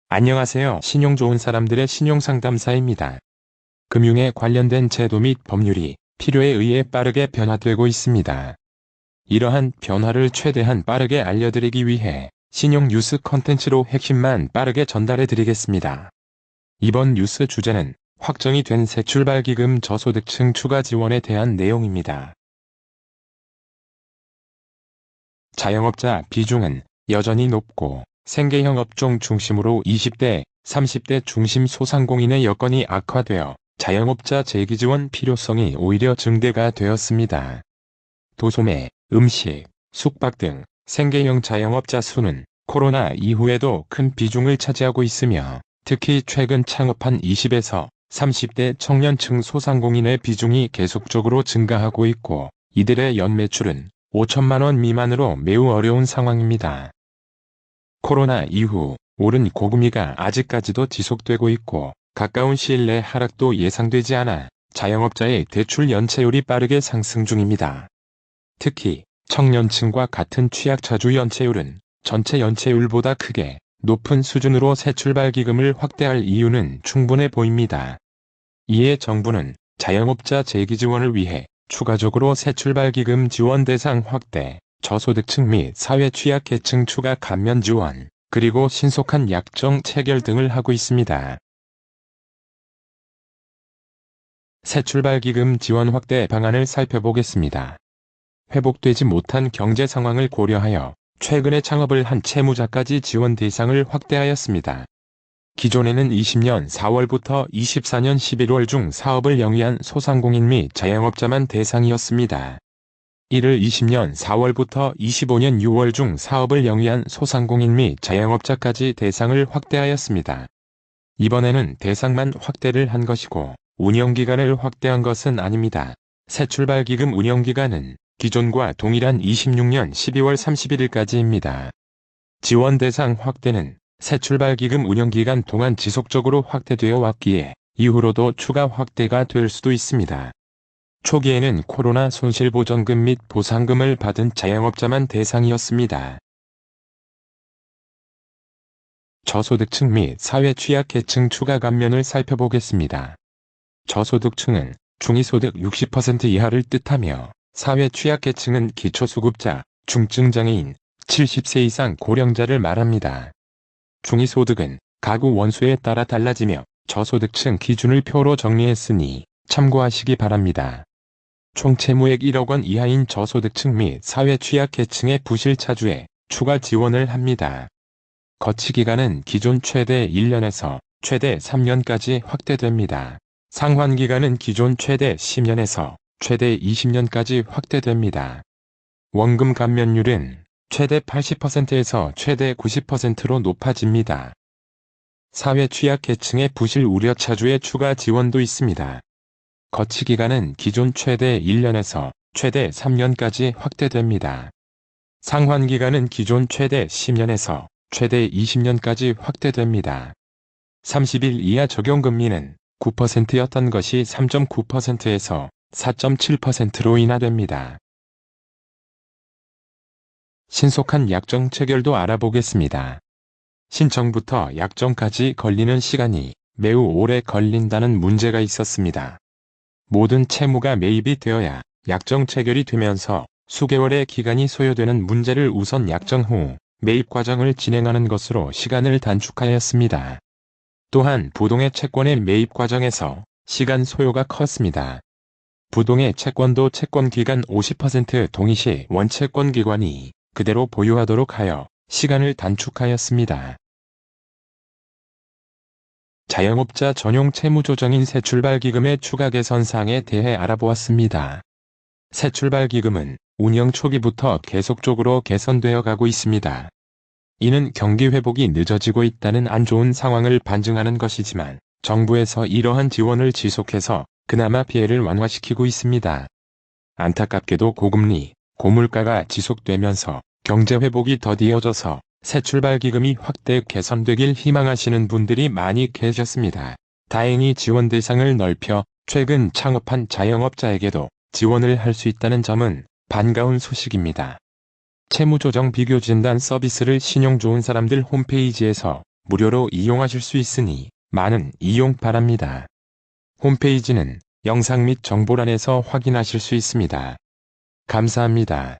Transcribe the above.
안녕하세요. 신용 좋은 사람들의 신용상담사입니다. 금융에 관련된 제도 및 법률이 필요에 의해 빠르게 변화되고 있습니다. 이러한 변화를 최대한 빠르게 알려드리기 위해 신용 뉴스 컨텐츠로 핵심만 빠르게 전달해 드리겠습니다. 이번 뉴스 주제는 확정이 된 새출발기금 저소득층 추가 지원에 대한 내용입니다. 자영업자 비중은 여전히 높고 생계형 업종 중심으로 20대, 30대 중심 소상공인의 여건이 악화되어 자영업자 재기지원 필요성이 오히려 증대가 되었습니다. 도소매, 음식, 숙박 등 생계형 자영업자 수는 코로나 이후에도 큰 비중을 차지하고 있으며 특히 최근 창업한 20에서 30대 청년층 소상공인의 비중이 계속적으로 증가하고 있고 이들의 연매출은 5천만 원 미만으로 매우 어려운 상황입니다. 코로나 이후 오른 고금리가 아직까지도 지속되고 있고 가까운 시일 내 하락도 예상되지 않아 자영업자의 대출 연체율이 빠르게 상승 중입니다. 특히 청년층과 같은 취약차주 연체율은 전체 연체율보다 크게 높은 수준으로 새출발기금을 확대할 이유는 충분해 보입니다. 이에 정부는 자영업자 재기지원을 위해 추가적으로 새출발기금 지원 대상 확대, 저소득층 및 사회 취약계층 추가 감면 지원, 그리고 신속한 약정 체결 등을 하고 있습니다. 새출발기금 지원 확대 방안을 살펴보겠습니다. 회복되지 못한 경제 상황을 고려하여 최근에 창업을 한 채무자까지 지원 대상을 확대하였습니다. 기존에는 20년 4월부터 24년 11월 중 사업을 영위한 소상공인 및 자영업자만 대상이었습니다. 이를 20년 4월부터 25년 6월 중 사업을 영위한 소상공인 및 자영업자까지 대상을 확대하였습니다. 이번에는 대상만 확대를 한 것이고 운영기간을 확대한 것은 아닙니다. 새출발기금 운영기간은 기존과 동일한 26년 12월 31일까지입니다. 지원 대상 확대는 새출발기금 운영기간 동안 지속적으로 확대되어 왔기에 이후로도 추가 확대가 될 수도 있습니다. 초기에는 코로나 손실보전금 및 보상금을 받은 자영업자만 대상이었습니다. 저소득층 및 사회 취약계층 추가 감면을 살펴보겠습니다. 저소득층은 중위소득 60% 이하를 뜻하며 사회 취약계층은 기초수급자, 중증장애인, 70세 이상 고령자를 말합니다. 중위소득은 가구 원수에 따라 달라지며 저소득층 기준을 표로 정리했으니 참고하시기 바랍니다. 총 채무액 1억 원 이하인 저소득층 및 사회 취약계층의 부실차주에 추가 지원을 합니다. 거치기간은 기존 최대 1년에서 최대 3년까지 확대됩니다. 상환기간은 기존 최대 10년에서 최대 20년까지 확대됩니다. 원금 감면율은 최대 80%에서 최대 90%로 높아집니다. 사회 취약계층의 부실 우려차주의 추가 지원도 있습니다. 거치기간은 기존 최대 1년에서 최대 3년까지 확대됩니다. 상환기간은 기존 최대 10년에서 최대 20년까지 확대됩니다. 30일 이하 적용금리는 9%였던 것이 3.9%에서 4.7%로 인하됩니다. 신속한 약정 체결도 알아보겠습니다. 신청부터 약정까지 걸리는 시간이 매우 오래 걸린다는 문제가 있었습니다. 모든 채무가 매입이 되어야 약정 체결이 되면서 수개월의 기간이 소요되는 문제를 우선 약정 후 매입 과정을 진행하는 것으로 시간을 단축하였습니다. 또한 부동의 채권의 매입 과정에서 시간 소요가 컸습니다. 부동의 채권도 채권기간 50% 동의시 원채권기관이 그대로 보유하도록 하여 시간을 단축하였습니다. 자영업자 전용 채무조정인 새출발기금의 추가 개선 사항에 대해 알아보았습니다. 새출발기금은 운영 초기부터 계속적으로 개선되어 가고 있습니다. 이는 경기 회복이 늦어지고 있다는 안 좋은 상황을 반증하는 것이지만 정부에서 이러한 지원을 지속해서 그나마 피해를 완화시키고 있습니다. 안타깝게도 고금리, 고물가가 지속되면서 경제 회복이 더디어져서 새출발기금이 확대 개선되길 희망하시는 분들이 많이 계셨습니다. 다행히 지원 대상을 넓혀 최근 창업한 자영업자에게도 지원을 할 수 있다는 점은 반가운 소식입니다. 채무조정 비교진단 서비스를 신용 좋은 사람들 홈페이지에서 무료로 이용하실 수 있으니 많은 이용 바랍니다. 홈페이지는 영상 및 정보란에서 확인하실 수 있습니다. 감사합니다.